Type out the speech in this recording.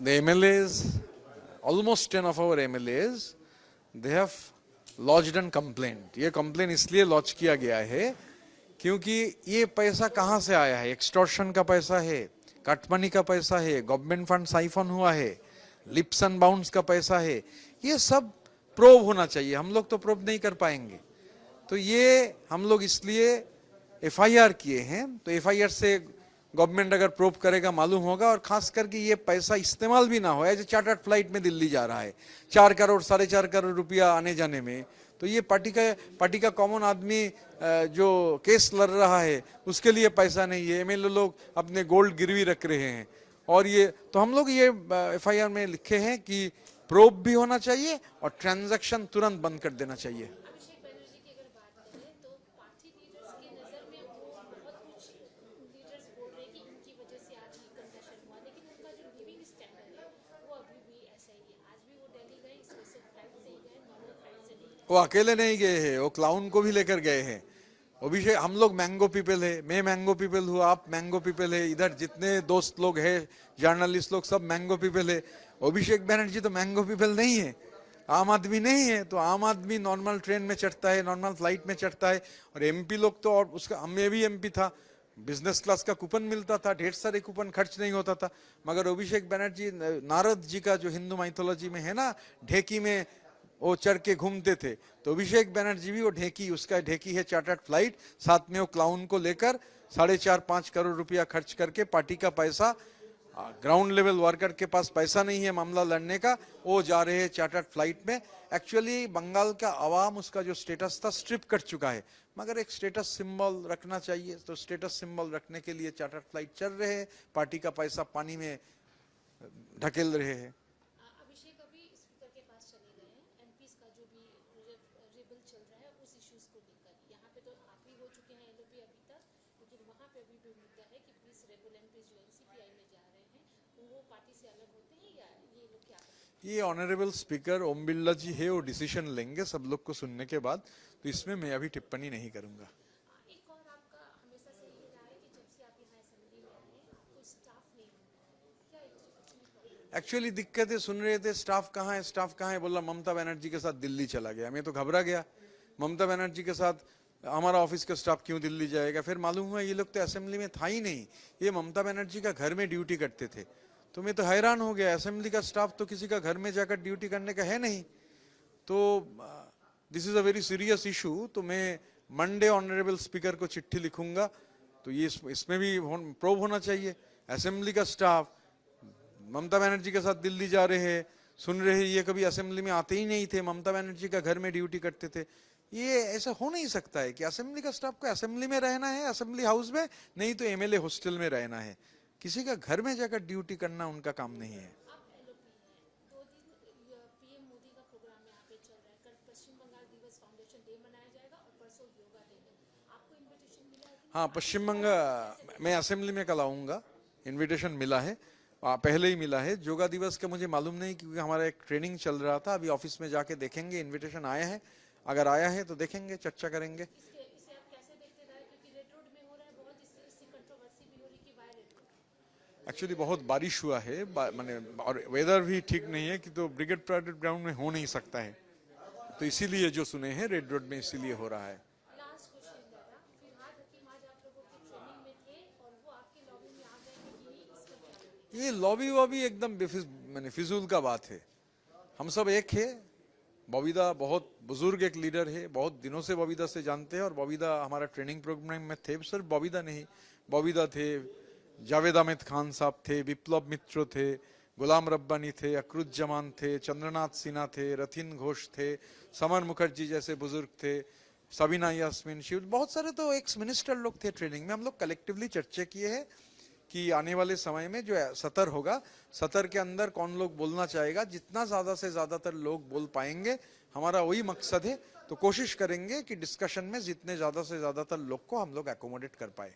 The MLAs, almost 10 of our MLAs, they have lodged an complaint. ये complaint इसलिए launch किया गया है क्योंकि ये पैसा कहाँ से आया है? एक्सटॉर्शन का पैसा है, कटमनी का पैसा है, गवर्नमेंट फंड साइफन हुआ है, लिप्स एंड बाउंड्स का पैसा है। ये सब प्रोब होना चाहिए। हम लोग तो प्रोब नहीं कर पाएंगे, तो ये हम लोग इसलिए एफआईआर किए हैं। तो एफआईआर से गवर्नमेंट अगर प्रोब करेगा मालूम होगा, और खास करके ये पैसा इस्तेमाल भी ना हो। एज चार्टर्ड फ्लाइट में दिल्ली जा रहा है 4 करोड़ 4.5 करोड़ रुपया आने जाने में, तो ये पार्टी का कॉमन आदमी जो केस लड़ रहा है उसके लिए पैसा नहीं है। एमएलए लोग अपने गोल्ड गिरवी रख रहे हैं। और ये तो हम लोग ये एफआईआर में लिखे हैं कि प्रोब भी होना चाहिए और ट्रांजैक्शन तुरंत बंद कर देना चाहिए। वो अकेले नहीं गए हैं, वो क्लाउन को भी लेकर गए हैं। अभिषेक, हम लोग मैंगो पीपल है, मैं मैंगो पीपल हूँ, आप मैंगो पीपल है, इधर जितने दोस्त लोग हैं जर्नलिस्ट लोग सब मैंगो पीपल है। अभिषेक बनर्जी तो मैंगो पीपल नहीं है, आम आदमी नहीं है। तो आम आदमी नॉर्मल ट्रेन में चढ़ता है, नॉर्मल फ्लाइट में चढ़ता है। और एमपी लोग तो, और उसका मैं भी एमपी था, बिजनेस क्लास का कूपन मिलता था, ढेर सारे कूपन खर्च नहीं होता था। मगर अभिषेक बनर्जी, नारद जी का जो हिंदू माइथोलॉजी में है ना, ढेकी में वो चढ़ के घूमते थे, तो अभिषेक बनर्जी भी वो ढेकी, उसका ढेकी है चार्टर्ड फ्लाइट, साथ में वो क्लाउन को लेकर 4.5-5 करोड़ रुपया खर्च करके पार्टी का पैसा, ग्राउंड लेवल वर्कर के पास पैसा नहीं है मामला लड़ने का, वो जा रहे हैं चार्टर्ड फ्लाइट में। एक्चुअली बंगाल का आवाम उसका जो स्टेटस था स्ट्रिप कर चुका है, मगर एक स्टेटस सिंबल रखना चाहिए। तो स्टेटस सिंबल रखने के लिए चार्टर्ड फ्लाइट चल रहे हैं, पार्टी का पैसा पानी में ढकेल रहे हैं। ये ऑनरेबल स्पीकर ओम बिरला जी है, वो डिसीजन लेंगे सब लोग को सुनने के बाद, तो इसमें मैं अभी टिप्पणी नहीं करूंगा। एक और आपका हमेशा से ये रहा है कि जब से आप यहाँ असेंबली में आए आपको स्टाफ नहीं मिला, क्या एक्चुअली दिक्कतें सुन रहे थे, स्टाफ कहाँ है, स्टाफ कहाँ है, बोला ममता बनर्जी के साथ दिल्ली चला गया। मैं तो घबरा गया, ममता बनर्जी के साथ हमारा ऑफिस का स्टाफ क्यों दिल्ली जाएगा। फिर मालूम हुआ ये लोग तो असेंबली में था ही नहीं, ये ममता बनर्जी का घर में ड्यूटी करते थे। तो मैं तो हैरान हो गया, असेंबली का स्टाफ तो किसी का घर में जाकर ड्यूटी करने का है नहीं। तो this is a very serious issue. तो मैं मंडे ऑनरेबल स्पीकर को चिट्ठी लिखूंगा, तो ये इसमें भी प्रोब होना चाहिए। असेंबली का स्टाफ ममता बनर्जी के साथ दिल्ली जा रहे हैं, सुन रहे हैं, ये कभी असेंबली में आते ही नहीं थे, ममता बनर्जी का घर में ड्यूटी करते थे। ये ऐसा हो नहीं सकता है कि असेंबली का स्टाफ को असेंबली में रहना है, असेंबली हाउस में, नहीं तो एमएलए हॉस्टल में रहना है। किसी का घर में जाकर ड्यूटी करना उनका काम नहीं है। पीएम मोदी का प्रोग्राम यहाँ पे चल रहा है, कल पश्चिम बंगाल दिवस फाउंडेशन डे मनाया जाएगा और परसों योगा डे है, आपको इनविटेशन मिला है? हाँ, पश्चिम बंगाल मैं असेंबली में कल आऊंगा, इन्विटेशन मिला है, पहले ही मिला है। योगा दिवस का मुझे मालूम नहीं क्योंकि हमारा एक ट्रेनिंग चल रहा था, अभी ऑफिस में जाके देखेंगे इन्विटेशन आया है, अगर आया है तो देखेंगे, चर्चा करेंगे। एक्चुअली बहुत बारिश हुआ है, माने और वेदर भी ठीक नहीं है कि तो ब्रिगेड परेड ग्राउंड में हो नहीं सकता है, तो इसीलिए जो सुने हैं रेड रोड में इसीलिए हो रहा है। ये लॉबी वॉबी एकदम माने फिजूल का बात है। हम सब एक है। बबीदा बहुत बुजुर्ग एक लीडर है, बहुत दिनों से बबीदा से जानते हैं, और बबीदा हमारा ट्रेनिंग प्रोग्राम में थे। सिर्फ बबीदा नहीं, बबीदा थे, जावेद अहमद खान साहब थे, विप्लव मित्र थे, गुलाम रब्बानी थे, अकरुज जमान थे, चंद्रनाथ सिन्हा थे, रथिन घोष थे, समर मुखर्जी जैसे बुजुर्ग थे, सबीना यास्मीन शिव, बहुत सारे तो एक्स मिनिस्टर लोग थे ट्रेनिंग में। हम लोग कलेक्टिवली चर्चा किए हैं कि आने वाले समय में जो सतर होगा, सतर के अंदर कौन लोग बोलना चाहेगा, जितना ज्यादा से ज्यादातर लोग बोल पाएंगे, हमारा वही मकसद है। तो कोशिश करेंगे कि डिस्कशन में जितने ज्यादा से ज्यादातर लोग को हम लोग एकोमोडेट कर पाए।